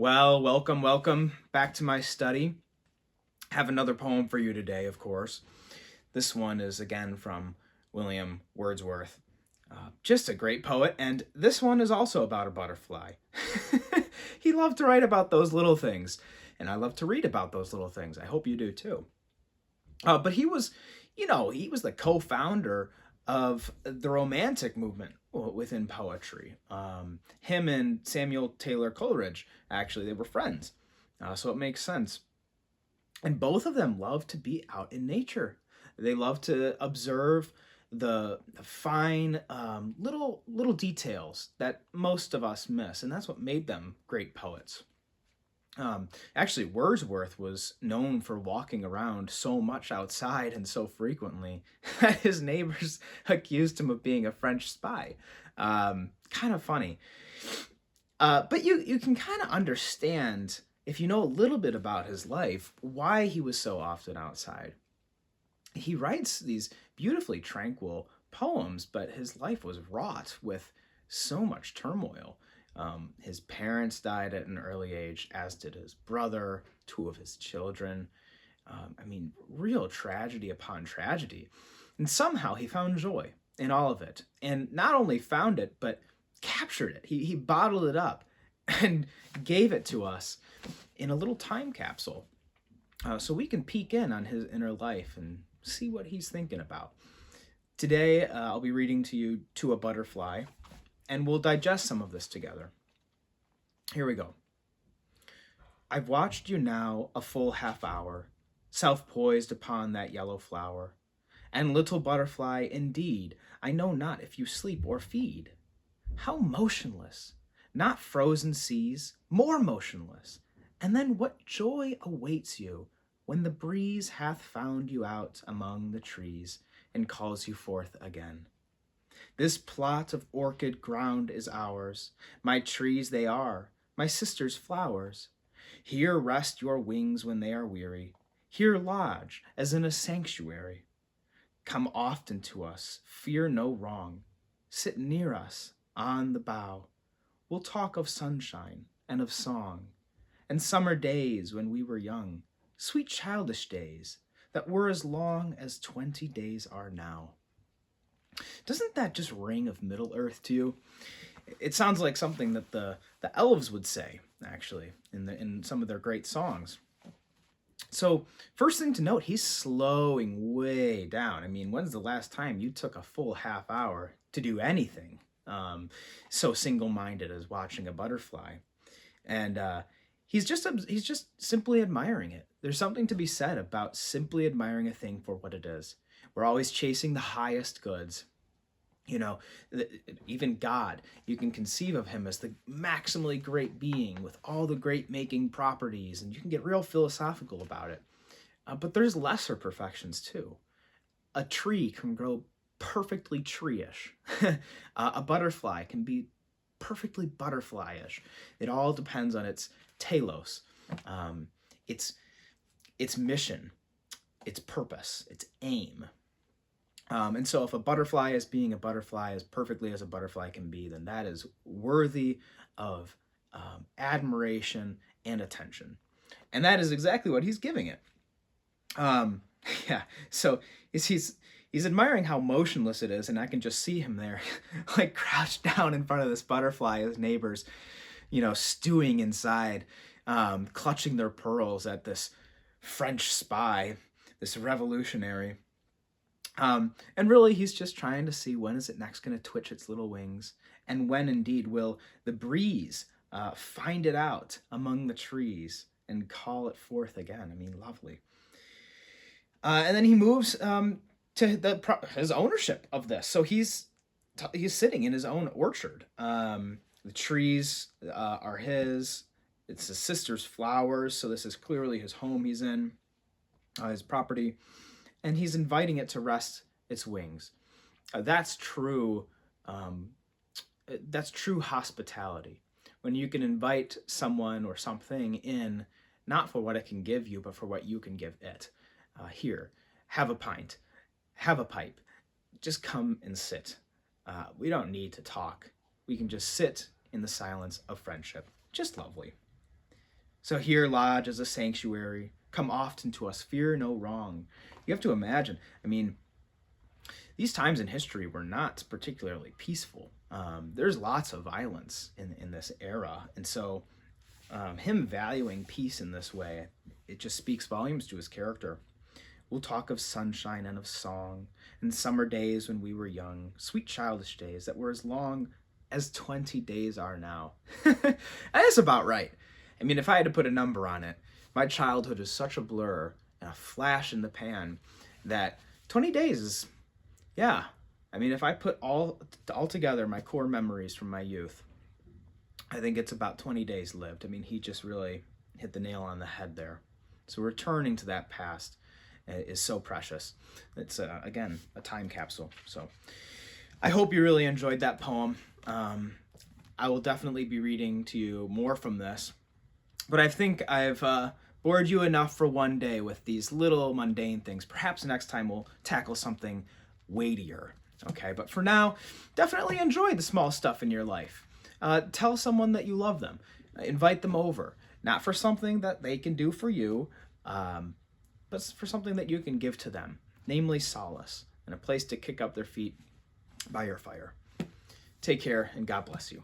Well, welcome back to my study. Have another poem for you today, of course. This one is again from William Wordsworth. Just a great poet, and this one is also about a butterfly. He loved to write about those little things, and I love to read about those little things. I hope you do too. But he was the co-founder of the Romantic movement within poetry. Him and Samuel Taylor Coleridge, actually, they were friends, so it makes sense. And both of them love to be out in nature. They love to observe the fine little details that most of us miss, and that's what made them great poets. Actually, Wordsworth was known for walking around so much outside and so frequently that his neighbors accused him of being a French spy. Kind of funny. But you can kind of understand, if you know a little bit about his life, why he was so often outside. He writes these beautifully tranquil poems, but his life was wrought with so much turmoil. His parents died at an early age, as did his brother, two of his children. Real tragedy upon tragedy. And somehow he found joy in all of it. And not only found it, but captured it. He bottled it up and gave it to us in a little time capsule, so we can peek in on his inner life and see what he's thinking about. Today, I'll be reading to you To a Butterfly, and we'll digest some of this together. Here we go. I've watched you now a full half hour, self-poised upon that yellow flower. And little butterfly, indeed, I know not if you sleep or feed. How motionless! Not frozen seas, more motionless. And then what joy awaits you when the breeze hath found you out among the trees and calls you forth again. This plot of orchid ground is ours. My trees they are, my sister's flowers. Here rest your wings when they are weary. Here lodge, as in a sanctuary. Come often to us, fear no wrong. Sit near us on the bough. We'll talk of sunshine and of song, and summer days when we were young, sweet childish days that were as long as 20 days are now. Doesn't that just ring of Middle Earth to you? It sounds like something that the elves would say, actually, in some of their great songs. So, first thing to note, he's slowing way down. I mean, when's the last time you took a full half hour to do anything so single-minded as watching a butterfly? And he's just simply admiring it. There's something to be said about simply admiring a thing for what it is. We're always chasing the highest goods. You know, even God, you can conceive of him as the maximally great being with all the great making properties, and you can get real philosophical about it. But there's lesser perfections too. A tree can grow perfectly tree-ish. A butterfly can be perfectly butterfly-ish. It all depends on its telos, its mission, its purpose, its aim. And so if a butterfly is being a butterfly as perfectly as a butterfly can be, then that is worthy of admiration and attention. And that is exactly what he's giving it. Yeah, so he's admiring how motionless it is, and I can just see him there, like crouched down in front of this butterfly, his neighbors, stewing inside, clutching their pearls at this French spy, this revolutionary. And really, he's just trying to see when is it next going to twitch its little wings, and when indeed will the breeze find it out among the trees and call it forth again. I mean, lovely. And then he moves to his ownership of this. So he's sitting in his own orchard. The trees are his. It's his sister's flowers, so this is clearly his home he's in, his property. And he's inviting it to rest its wings. That's true. That's true hospitality. When you can invite someone or something in, not for what it can give you, but for what you can give it. Here, have a pint, have a pipe. Just come and sit. We don't need to talk. We can just sit in the silence of friendship. Just lovely. So here lodge as a sanctuary. Come often to us, fear no wrong. You have to imagine, I mean, these times in history were not particularly peaceful. There's lots of violence in this era. And so him valuing peace in this way, it just speaks volumes to his character. We'll talk of sunshine and of song, and summer days when we were young, sweet childish days that were as long as 20 days are now. That's about right. I mean, if I had to put a number on it, my childhood is such a blur and a flash in the pan that 20 days is, yeah. I mean, if I put all together my core memories from my youth, I think it's about 20 days lived. I mean, he just really hit the nail on the head there. So returning to that past is so precious. It's, again, a time capsule. So I hope you really enjoyed that poem. I will definitely be reading to you more from this. But I think I've bored you enough for one day with these little mundane things. Perhaps next time we'll tackle something weightier. Okay, but for now, definitely enjoy the small stuff in your life. Tell someone that you love them. Invite them over. Not for something that they can do for you, but for something that you can give to them, namely solace and a place to kick up their feet by your fire. Take care, and God bless you.